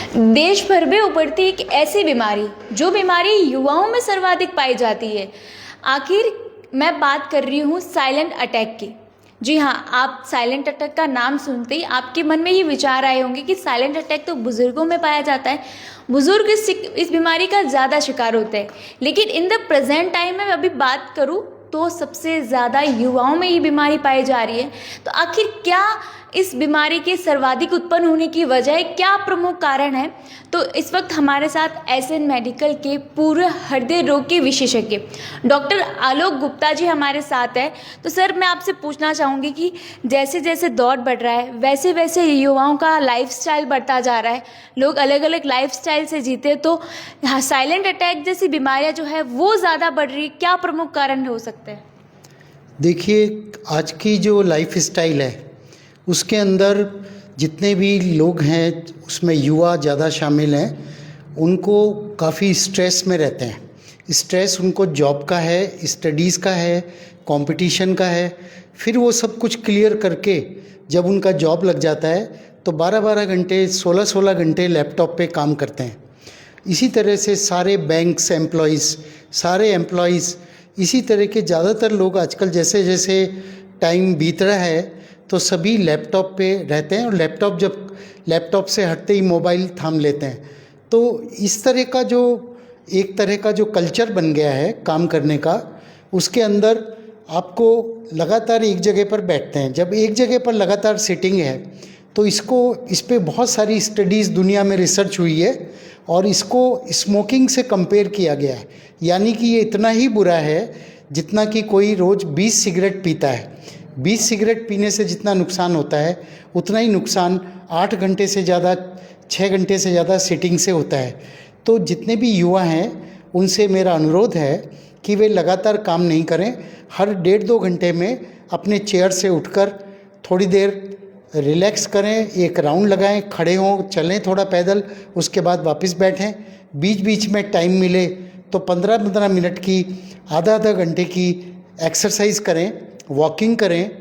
देश भर में उभरती एक ऐसी बीमारी जो बीमारी युवाओं में सर्वाधिक पाई जाती है। आखिर मैं बात कर रही हूँ साइलेंट अटैक की। जी हाँ, आप साइलेंट अटैक का नाम सुनते ही आपके मन में ये विचार आए होंगे कि साइलेंट अटैक तो बुजुर्गों में पाया जाता है, बुजुर्ग इस बीमारी का ज़्यादा शिकार होते हैं। लेकिन इन द प्रेजेंट टाइम में अभी बात करूँ तो सबसे ज़्यादा युवाओं में ये बीमारी पाई जा रही है। तो आखिर क्या इस बीमारी के सर्वाधिक उत्पन्न होने की वजह, क्या प्रमुख कारण है? तो इस वक्त हमारे साथ एसएन मेडिकल के पूर्व हृदय रोग के विशेषज्ञ डॉक्टर आलोक गुप्ता जी हमारे साथ है। तो सर, मैं आपसे पूछना चाहूँगी कि जैसे जैसे दौर बढ़ रहा है वैसे वैसे युवाओं का लाइफस्टाइल बढ़ता जा रहा है, लोग अलग अलग लाइफस्टाइल से जीते, तो साइलेंट अटैक जैसी बीमारियाँ जो है वो ज़्यादा बढ़ रही, क्या प्रमुख कारण हो सकते हैं? देखिए, आज की जो लाइफ स्टाइल है उसके अंदर जितने भी लोग हैं उसमें युवा ज़्यादा शामिल हैं। उनको काफ़ी स्ट्रेस में रहते हैं। स्ट्रेस उनको जॉब का है, स्टडीज़ का है, कंपटीशन का है। फिर वो सब कुछ क्लियर करके जब उनका जॉब लग जाता है तो 12-12 घंटे, 16-16 घंटे लैपटॉप पे काम करते हैं। इसी तरह से सारे बैंक्स एम्प्लॉइज़, सारे एम्प्लॉइज़, इसी तरह के ज़्यादातर लोग आजकल जैसे जैसे टाइम बीत रहा है तो सभी लैपटॉप पे रहते हैं, और लैपटॉप से हटते ही मोबाइल थाम लेते हैं। तो इस तरह का जो एक तरह का जो कल्चर बन गया है काम करने का, उसके अंदर आपको लगातार एक जगह पर बैठते हैं। जब एक जगह पर लगातार सिटिंग है तो इस पे बहुत सारी स्टडीज़ दुनिया में रिसर्च हुई है और इसको स्मोकिंग से कंपेयर किया गया है। यानी कि ये इतना ही बुरा है जितना कि कोई रोज़ 20 सिगरेट पीता है। 20 सिगरेट पीने से जितना नुकसान होता है उतना ही नुकसान 8 घंटे से ज़्यादा, 6 घंटे से ज़्यादा सिटिंग से होता है। तो जितने भी युवा हैं उनसे मेरा अनुरोध है कि वे लगातार काम नहीं करें। हर 1.5-2 घंटे में अपने चेयर से उठकर थोड़ी देर रिलैक्स करें, एक राउंड लगाएं, खड़े हों, चलें थोड़ा पैदल, उसके बाद वापस बैठें। बीच बीच में टाइम मिले तो 15-15 मिनट की, आधा घंटे की एक्सरसाइज करें, वॉकिंग करें।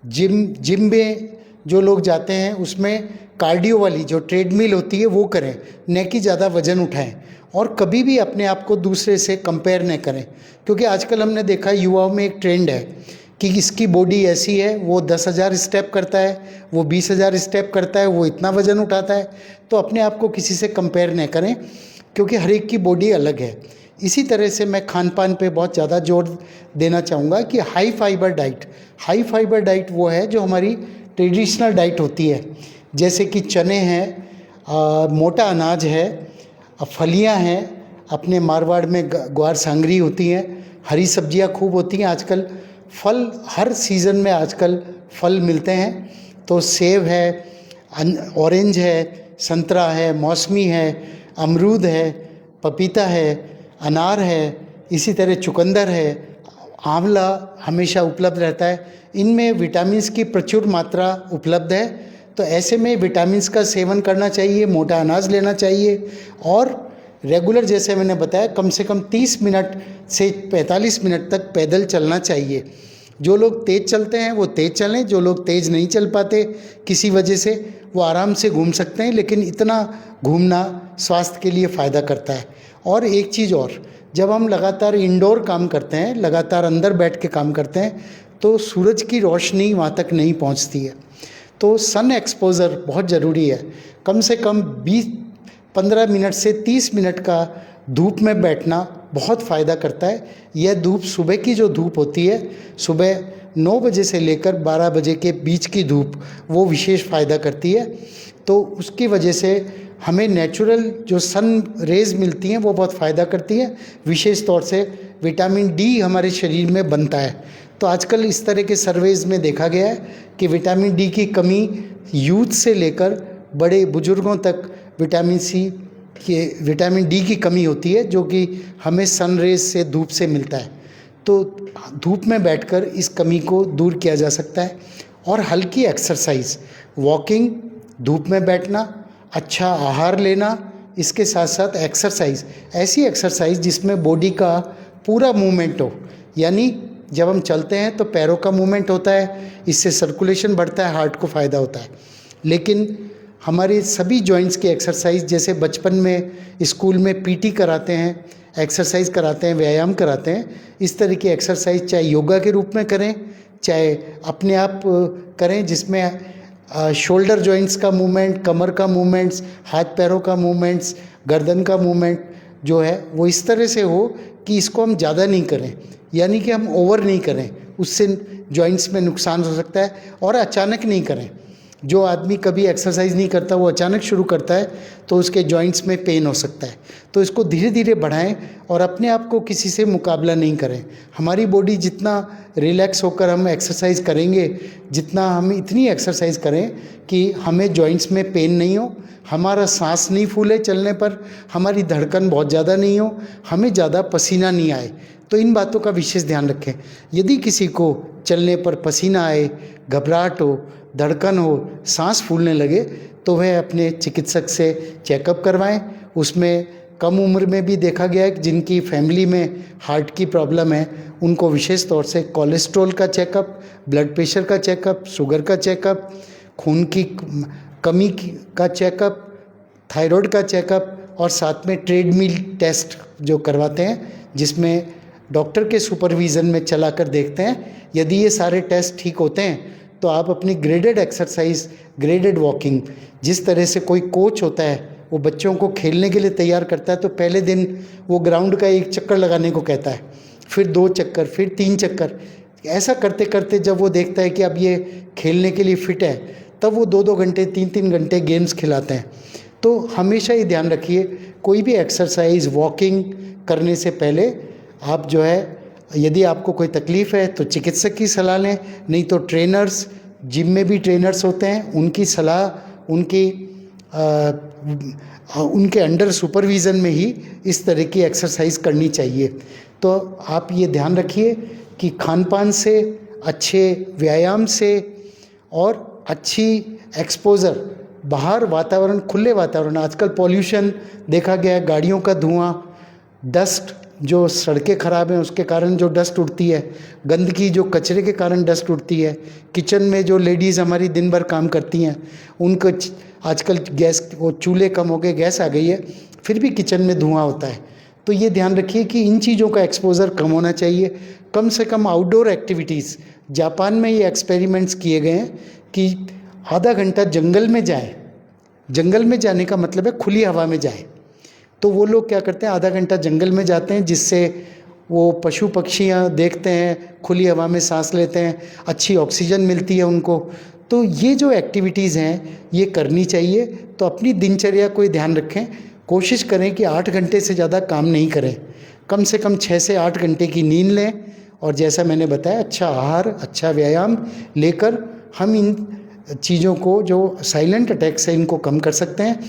जिम में जो लोग जाते हैं उसमें कार्डियो वाली जो ट्रेडमिल होती है वो करें, न कि ज़्यादा वज़न उठाएं। और कभी भी अपने आप को दूसरे से कंपेयर न करें, क्योंकि आजकल हमने देखा युवाओं में एक ट्रेंड है कि इसकी बॉडी ऐसी है, वो 10,000 स्टेप करता है, वो 20,000 स्टेप करता है, वो इतना वज़न उठाता है। तो अपने आप को किसी से कंपेयर न करें, क्योंकि हर एक की बॉडी अलग है। इसी तरह से मैं खान पान पे बहुत ज़्यादा जोर देना चाहूँगा कि हाई फाइबर डाइट वो है जो हमारी ट्रेडिशनल डाइट होती है, जैसे कि चने हैं, मोटा अनाज है, फलियाँ हैं, अपने मारवाड़ में ग्वार सांगरी होती हैं, हरी सब्जियाँ खूब होती हैं। आजकल फल हर सीज़न में आजकल फल मिलते हैं। तो सेब है, ऑरेंज है, संतरा है, मौसमी है, अमरूद है, पपीता है, अनार है, इसी तरह चुकंदर है, आंवला हमेशा उपलब्ध रहता है। इनमें विटामिन्स की प्रचुर मात्रा उपलब्ध है। तो ऐसे में विटामिन्स का सेवन करना चाहिए, मोटा अनाज लेना चाहिए और रेगुलर, जैसे मैंने बताया, कम से कम 30 मिनट से 45 मिनट तक पैदल चलना चाहिए। जो लोग तेज़ चलते हैं वो तेज़ चलें, जो लोग तेज़ नहीं चल पाते किसी वजह से वो आराम से घूम सकते हैं, लेकिन इतना घूमना स्वास्थ्य के लिए फ़ायदा करता है। और एक चीज़ और, जब हम लगातार इंडोर काम करते हैं, लगातार अंदर बैठ के काम करते हैं, तो सूरज की रोशनी वहाँ तक नहीं पहुँचती है। तो सन एक्सपोज़र बहुत ज़रूरी है। कम से कम 15 मिनट से 30 मिनट का धूप में बैठना बहुत फ़ायदा करता है। यह धूप, सुबह की जो धूप होती है, सुबह 9 बजे से लेकर 12 बजे के बीच की धूप, वो विशेष फ़ायदा करती है। तो उसकी वजह से हमें नेचुरल जो सन रेज़ मिलती हैं वो बहुत फ़ायदा करती हैं। विशेष तौर से विटामिन डी हमारे शरीर में बनता है। तो आजकल इस तरह के सर्वेज़ में देखा गया है कि विटामिन डी की कमी यूथ से लेकर बड़े बुजुर्गों तक विटामिन डी की कमी होती है, जो कि हमें सन रेज़ से, धूप से मिलता है। तो धूप में बैठकर इस कमी को दूर किया जा सकता है। और हल्की एक्सरसाइज, वॉकिंग, धूप में बैठना, अच्छा आहार लेना, इसके साथ साथ एक्सरसाइज, ऐसी एक्सरसाइज जिसमें बॉडी का पूरा मूवमेंट हो। यानी जब हम चलते हैं तो पैरों का मूवमेंट होता है, इससे सर्कुलेशन बढ़ता है, हार्ट को फ़ायदा होता है। लेकिन हमारे सभी जॉइंट्स की एक्सरसाइज, जैसे बचपन में स्कूल में पीटी कराते हैं, एक्सरसाइज कराते हैं, व्यायाम कराते हैं, इस तरह की एक्सरसाइज चाहे योगा के रूप में करें, चाहे अपने आप करें, जिसमें शोल्डर जॉइंट्स का मूवमेंट, कमर का मूवमेंट्स, हाथ पैरों का मूवमेंट्स, गर्दन का मूवमेंट जो है वो इस तरह से हो कि इसको हम ज़्यादा नहीं करें, यानी कि हम ओवर नहीं करें, उससे जॉइंट्स में नुकसान हो सकता है। और अचानक नहीं करें। जो आदमी कभी एक्सरसाइज नहीं करता वो अचानक शुरू करता है तो उसके जॉइंट्स में पेन हो सकता है। तो इसको धीरे धीरे बढ़ाएं और अपने आप को किसी से मुकाबला नहीं करें। हमारी बॉडी जितना रिलैक्स होकर हम एक्सरसाइज करेंगे, जितना हम इतनी एक्सरसाइज करें कि हमें जॉइंट्स में पेन नहीं हो, हमारा सांस नहीं फूले चलने पर, हमारी धड़कन बहुत ज़्यादा नहीं हो, हमें ज़्यादा पसीना नहीं आए। तो इन बातों का विशेष ध्यान रखें। यदि किसी को चलने पर पसीना आए, घबराहट हो, धड़कन हो, सांस फूलने लगे तो वह अपने चिकित्सक से चेकअप करवाएं। उसमें कम उम्र में भी देखा गया है कि जिनकी फैमिली में हार्ट की प्रॉब्लम है उनको विशेष तौर से कोलेस्ट्रॉल का चेकअप, ब्लड प्रेशर का चेकअप, शुगर का चेकअप, खून की कमी का चेकअप, थायराइड का चेकअप और साथ में ट्रेडमिल टेस्ट जो करवाते हैं, जिसमें डॉक्टर के सुपरविज़न में चलाकर देखते हैं। यदि ये सारे टेस्ट ठीक होते हैं तो आप अपनी ग्रेडेड एक्सरसाइज, ग्रेडेड वॉकिंग, जिस तरह से कोई कोच होता है वो बच्चों को खेलने के लिए तैयार करता है तो पहले दिन वो ग्राउंड का 1 चक्कर लगाने को कहता है, फिर 2 चक्कर, फिर 3 चक्कर, ऐसा करते करते जब वो देखता है कि अब ये खेलने के लिए फिट है तब वो 2-2 घंटे, 3-3 घंटे गेम्स खिलाते हैं। तो हमेशा ये ध्यान रखिए, कोई भी एक्सरसाइज, वॉकिंग करने से पहले आप जो है, यदि आपको कोई तकलीफ़ है तो चिकित्सक की सलाह लें, नहीं तो ट्रेनर्स, जिम में भी ट्रेनर्स होते हैं, उनकी सलाह, उनके अंडर सुपरविज़न में ही इस तरह की एक्सरसाइज करनी चाहिए। तो आप ये ध्यान रखिए कि खान-पान से, अच्छे व्यायाम से और अच्छी एक्सपोज़र, बाहर वातावरण, खुले वातावरण, आजकल पॉल्यूशन देखा गया है, गाड़ियों का धुआं, डस्ट, जो सड़कें ख़राब हैं उसके कारण जो डस्ट उड़ती है, गंदगी, जो कचरे के कारण डस्ट उड़ती है, किचन में जो लेडीज़ हमारी दिन भर काम करती हैं उनको आजकल गैस, वो चूल्हे कम हो गए, गैस आ गई है, फिर भी किचन में धुआं होता है। तो ये ध्यान रखिए कि इन चीज़ों का एक्सपोज़र कम होना चाहिए। कम से कम आउटडोर एक्टिविटीज़, जापान में ये एक्सपेरिमेंट्स किए गए हैं कि आधा घंटा जंगल में जाएं। जंगल में जाने का मतलब है खुली हवा में जाएं। तो वो लोग क्या करते हैं, आधा घंटा जंगल में जाते हैं, जिससे वो पशु पक्षियाँ देखते हैं, खुली हवा में सांस लेते हैं, अच्छी ऑक्सीजन मिलती है उनको। तो ये जो एक्टिविटीज़ हैं ये करनी चाहिए। तो अपनी दिनचर्या को ध्यान रखें, कोशिश करें कि 8 घंटे से ज़्यादा काम नहीं करें, कम से कम 6 से 8 घंटे की नींद लें। और जैसा मैंने बताया, अच्छा आहार, अच्छा व्यायाम लेकर हम इन चीज़ों को, जो साइलेंट अटैक्स है, इनको कम कर सकते हैं।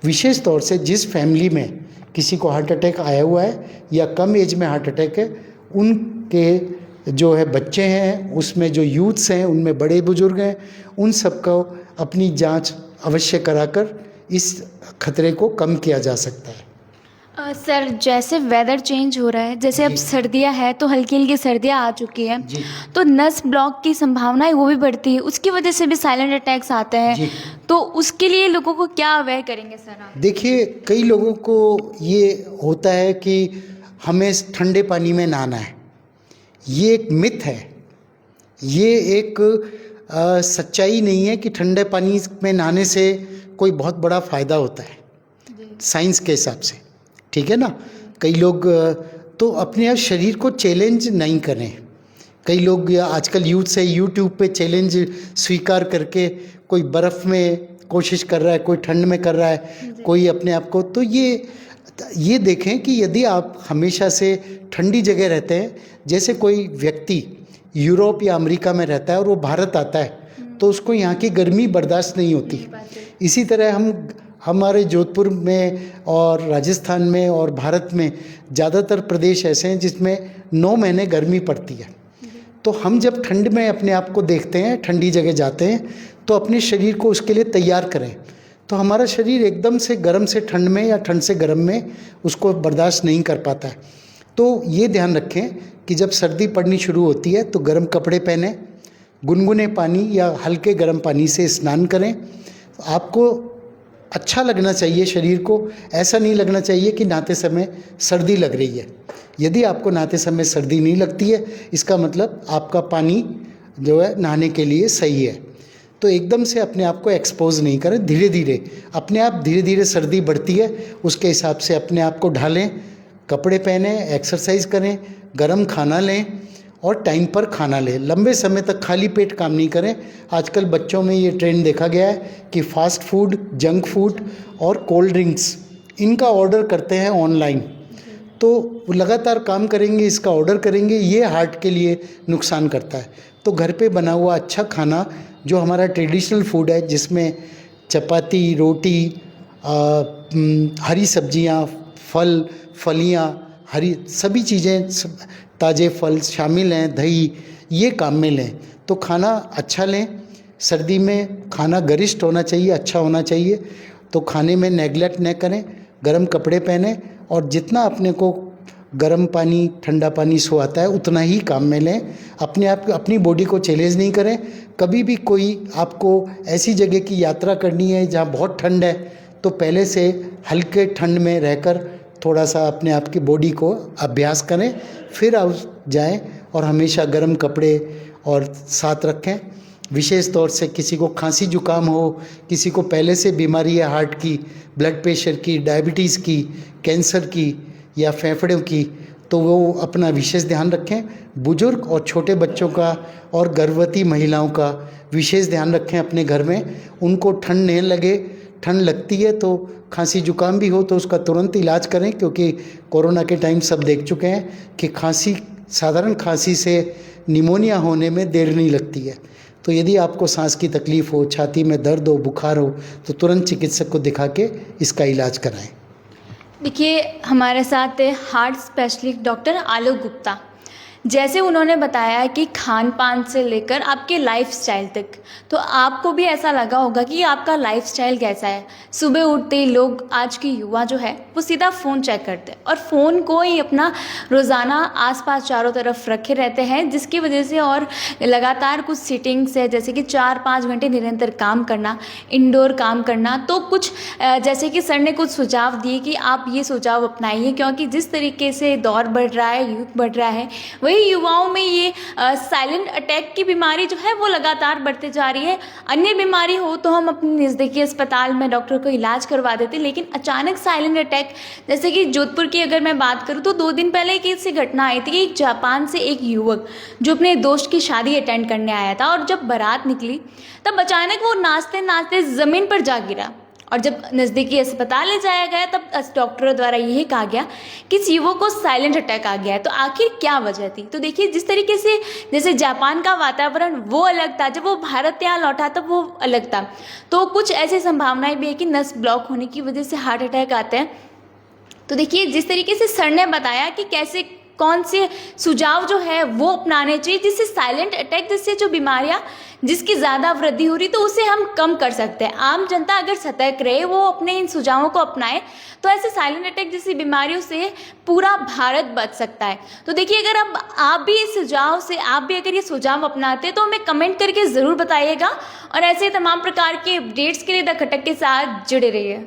विशेष तौर से जिस फैमिली में किसी को हार्ट अटैक आया हुआ है या कम एज में हार्ट अटैक है, उनके जो है बच्चे हैं, उसमें जो यूथ्स हैं, उनमें बड़े बुजुर्ग हैं, उन सबको अपनी जांच अवश्य कराकर इस खतरे को कम किया जा सकता है। सर, जैसे वेदर चेंज हो रहा है, जैसे अब सर्दियां है तो हल्की हल्की सर्दियां आ चुकी हैं, तो नस ब्लॉक की संभावना है वो भी बढ़ती है, उसकी वजह से भी साइलेंट अटैक्स आते हैं। तो उसके लिए लोगों को क्या अवेयर करेंगे सर आप? देखिए, कई लोगों को ये होता है कि हमें ठंडे पानी में नहाना है। ये एक मिथ है, ये एक सच्चाई नहीं है कि ठंडे पानी में नहाने से कोई बहुत बड़ा फ़ायदा होता है साइंस के हिसाब से, ठीक है ना। कई लोग तो अपने आप शरीर को चैलेंज नहीं करें। कई लोग आजकल यूथ से यूट्यूब पे चैलेंज स्वीकार करके कोई बर्फ़ में कोशिश कर रहा है, कोई ठंड में कर रहा है, कोई अपने आप को। तो ये देखें कि यदि आप हमेशा से ठंडी जगह रहते हैं, जैसे कोई व्यक्ति यूरोप या अमेरिका में रहता है और वो भारत आता है तो उसको यहाँ की गर्मी बर्दाश्त नहीं होती। इसी तरह हमारे जोधपुर में और राजस्थान में और भारत में ज़्यादातर प्रदेश ऐसे हैं जिसमें 9 महीने गर्मी पड़ती है। तो हम जब ठंड में अपने आप को देखते हैं, ठंडी जगह जाते हैं, तो अपने शरीर को उसके लिए तैयार करें। तो हमारा शरीर एकदम से गर्म से ठंड में या ठंड से गर्म में उसको बर्दाश्त नहीं कर पाता है। तो ये ध्यान रखें कि जब सर्दी पड़नी शुरू होती है तो गर्म कपड़े पहनें, गुनगुने पानी या हल्के गर्म पानी से स्नान करें। आपको अच्छा लगना चाहिए शरीर को, ऐसा नहीं लगना चाहिए कि नहाते समय सर्दी लग रही है। यदि आपको नहाते समय सर्दी नहीं लगती है, इसका मतलब आपका पानी जो है नहाने के लिए सही है। तो एकदम से अपने आप को एक्सपोज नहीं करें, धीरे धीरे अपने आप, धीरे धीरे सर्दी बढ़ती है उसके हिसाब से अपने आप को ढालें, कपड़े पहने, एक्सरसाइज करें, गर्म खाना लें और टाइम पर खाना लें। लंबे समय तक खाली पेट काम नहीं करें। आजकल बच्चों में ये ट्रेंड देखा गया है कि फास्ट फूड, जंक फूड और कोल्ड ड्रिंक्स इनका ऑर्डर करते हैं ऑनलाइन, तो वो लगातार काम करेंगे, इसका ऑर्डर करेंगे, ये हार्ट के लिए नुकसान करता है। तो घर पे बना हुआ अच्छा खाना जो हमारा ट्रेडिशनल फूड है, जिसमें चपाती, रोटी, हरी सब्जियां, फल, फलियां, हरी सभी चीज़ें, ताज़े फल शामिल हैं, दही, ये काम में लें। तो खाना अच्छा लें। सर्दी में खाना गरिष्ठ होना चाहिए, अच्छा होना चाहिए। तो खाने में नेगलेक्ट न करें, गर्म कपड़े पहने और जितना अपने को गर्म पानी, ठंडा पानी सुहाता है उतना ही काम में लें। अपने आप, अपनी बॉडी को चैलेंज नहीं करें। कभी भी कोई आपको ऐसी जगह की यात्रा करनी है जहाँ बहुत ठंड है, तो पहले से हल्के ठंड में रहकर थोड़ा सा अपने आप की बॉडी को अभ्यास करें, फिर आप जाएं और हमेशा गर्म कपड़े और साथ रखें। विशेष तौर से किसी को खांसी जुकाम हो, किसी को पहले से बीमारी है हार्ट की, ब्लड प्रेशर की, डायबिटीज़ की, कैंसर की या फेफड़ों की, तो वो अपना विशेष ध्यान रखें। बुजुर्ग और छोटे बच्चों का और गर्भवती महिलाओं का विशेष ध्यान रखें अपने घर में। उनको ठंड नहीं लगे, ठंड लगती है तो खांसी जुकाम भी हो तो उसका तुरंत इलाज करें, क्योंकि कोरोना के टाइम सब देख चुके हैं कि खांसी, साधारण खांसी से निमोनिया होने में देर नहीं लगती है। तो यदि आपको सांस की तकलीफ़ हो, छाती में दर्द हो, बुखार हो, तो तुरंत चिकित्सक को दिखा के इसका इलाज कराएं। देखिए, हमारे साथ है heart specialist doctor Alok Gupta. जैसे उन्होंने बताया कि खान पान से लेकर आपके लाइफस्टाइल तक, तो आपको भी ऐसा लगा होगा कि आपका लाइफस्टाइल कैसा है। सुबह उठते ही लोग, आज की युवा जो है वो सीधा फ़ोन चेक करते हैं और फ़ोन को ही अपना रोज़ाना आसपास चारों तरफ रखे रहते हैं, जिसकी वजह से और लगातार कुछ सीटिंग्स है, जैसे कि 4-5 घंटे निरंतर काम करना, इंडोर काम करना। तो कुछ जैसे कि सर ने कुछ सुझाव दिए कि आप ये सुझाव अपनाइए, क्योंकि जिस तरीके से दौर बढ़ रहा है, युग बढ़ रहा है, वही युवाओं में ये साइलेंट अटैक की बीमारी जो है वो लगातार बढ़ते जा रही है। अन्य बीमारी हो तो हम अपने नज़दीकी अस्पताल में डॉक्टर को इलाज करवा देते, लेकिन अचानक साइलेंट अटैक, जैसे कि जोधपुर की अगर मैं बात करूँ तो 2 दिन पहले एक ऐसी घटना आई थी कि एक जापान से एक युवक जो अपने दोस्त की शादी अटेंड करने आया था, और जब बारात निकली तब अचानक वो नाचते नाचते ज़मीन पर जा गिरा, और जब नज़दीकी अस्पताल ले जाया गया तब डॉक्टरों द्वारा यही कहा गया कि इस युवक को साइलेंट अटैक आ गया है। तो आखिर क्या वजह थी? तो देखिए, जिस तरीके से जैसे जापान का वातावरण वो अलग था, जब वो भारत यहाँ लौटा तब वो अलग था, तो कुछ ऐसी संभावनाएं भी है कि नस ब्लॉक होने की वजह से हार्ट अटैक आते हैं। तो देखिए, जिस तरीके से सर ने बताया कि कैसे, कौन से सुझाव जो है वो अपनाने चाहिए, जिससे साइलेंट अटैक जैसे जो बीमारियां जिसकी ज़्यादा वृद्धि हो रही, तो उसे हम कम कर सकते हैं। आम जनता अगर सतर्क रहे, वो अपने इन सुझावों को अपनाए, तो ऐसे साइलेंट अटैक जैसी बीमारियों से पूरा भारत बच सकता है। तो देखिए, अगर अब आप भी इस सुझाव से, आप भी अगर ये सुझाव अपनाते हैं तो हमें कमेंट करके ज़रूर बताइएगा, और ऐसे तमाम प्रकार के अपडेट्स के लिए द खटक के साथ जुड़े रहिए।